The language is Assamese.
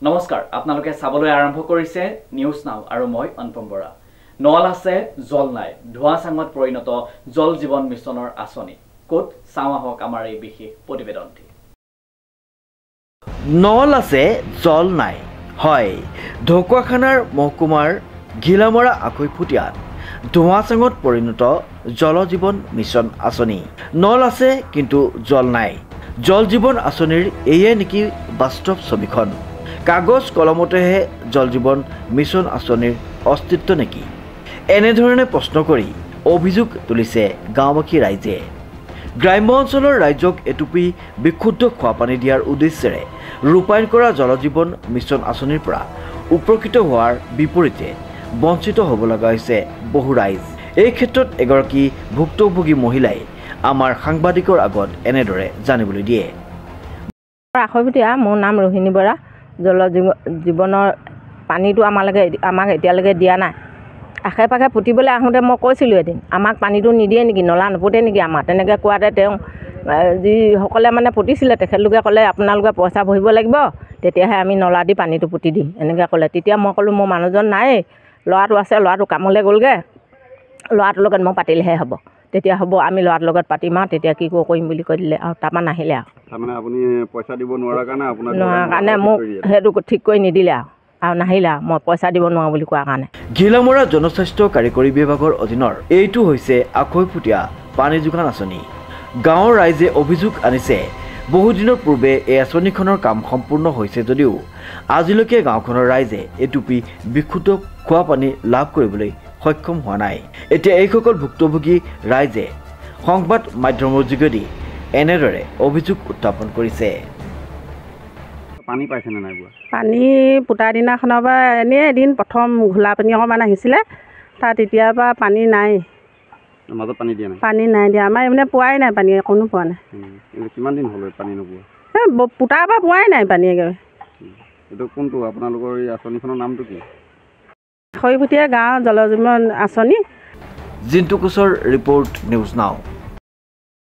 নমস্কাৰ আপোনালোকে চাবলৈ আৰম্ভ কৰিছে নিউজ নাও আৰু মই অনুপম বৰা নল আছে জল নাই ধোৱা চাঙত পৰিণত জল জীৱন মিছনৰ আঁচনি কোট চাওয়াহক আমাৰ এই বিশেষ প্ৰতিবেদনটি নল আছে জল নাই হয় ঢকুৱাখানাৰ মহকুমাৰ ঘিলামৰা আখৈফুটিয়াত ধোৱা চাঙত পৰিণত জল জীৱন মিছন আঁচনি নল আছে কিন্তু জল নাই জল জীৱন আঁচনিৰ এয়ে নেকি বাস্তৱ ছবিখন কাগজ কলমতেহে জল জীৱন মিছন আঁচনিৰ অস্তিত্ব নেকি এনেধৰণে প্ৰশ্ন কৰি অভিযোগ তুলিছে গাঁওবাসী ৰাইজে গ্ৰাম্য অঞ্চলৰ ৰাইজক এটুপি বিশুদ্ধ খোৱা পানী দিয়াৰ উদ্দেশ্যেৰে ৰূপায়ণ কৰা জল জীৱন মিছন আঁচনিৰ পৰা উপকৃত হোৱাৰ বিপৰীতে বঞ্চিত হ'ব লগা হৈছে বহু ৰাইজ এই ক্ষেত্ৰত এগৰাকী ভুক্তভোগী মহিলাই আমাৰ সাংবাদিকৰ আগত এনেদৰে জানিবলৈ দিয়ে আখৈফুটিয়া মোৰ নাম ৰোহিণী বৰা জল জীৱনৰ পানীটো আমাক এতিয়ালৈকে দিয়া নাই আশে পাশে পুতিবলৈ আহোঁতে মই কৈছিলোঁ এদিন আমাক পানীটো নিদিয়ে নেকি নলা নোপোতে নেকি আমাৰ তেনেকৈ কোৱাতে তেওঁ যিসকলে মানে পুতিছিলে তেখেতলোকে ক'লে আপোনালোকে পইচা ভৰিব লাগিব তেতিয়াহে আমি নলা দি পানীটো পুতি দিম এনেকৈ ক'লে তেতিয়া মই ক'লোঁ মোৰ মানুহজন নাই ল'ৰাটো আছে ল'ৰাটো কামলৈ গ'লগৈ ল'ৰাটোৰ লগত মই পাতিলেহে হ'ব তেতিয়া হ'ব আমি ল'ৰাটোৰ লগত পাতিম আৰু তেতিয়া কি কৰিম বুলি কৈ দিলে আৰু তাৰপৰা নাহিলে আৰু তাৰমানে আপুনি পইচা দিব নোৱাৰাৰ কাৰণে মোক সেইটো ঠিক কৰি নিদিলে আৰু নাহিলে আৰু মই পইচা দিব নোৱাৰোঁ বুলি কোৱাৰ কাৰণে ঘিলামৰা জনস্বাস্থ্য কাৰিকৰী বিভাগৰ অধীনৰ এইটো হৈছে আখৈফুটিয়া পানী যোগান আঁচনি গাঁৱৰ ৰাইজে অভিযোগ আনিছে বহুদিনৰ পূৰ্বে এই আঁচনিখনৰ কাম সম্পূৰ্ণ হৈছে যদিও আজিলৈকে গাঁওখনৰ ৰাইজে এটুপি বিশুদ্ধ খোৱা পানী লাভ কৰিবলৈ সক্ষম হোৱা নাই এতিয়া এইসকল ভুক্তভোগী ৰাইজে সংবাদ মাধ্যমৰ যোগেদি এনেদৰে অভিযোগ উত্থাপন কৰিছে পানী পাইছেনে নাই পানী পুতাৰ দিনাখনৰ পৰা এনেই এদিন প্ৰথম ঘোলা পানী অকণমান আহিছিলে তাত তেতিয়াৰ পৰা পানী নাই মাজত পানী দিয়া নাই পানী নাই দিয়া আমাৰ মানে পোৱাই নাই পানী অকণো পোৱা নাই কিমান দিন হ'ল পানী নোপোৱা পুতাৰ পৰা পোৱাই নাই পানী একেবাৰে এইটো কোনটো আপোনালোকৰ এই আঁচনিখনৰ নামটো কি আখৈফুটিয়া গাঁও জল জীৱন আঁচনি জিন্তু কোচৰ ৰিপৰ্ট নিউজ নাও।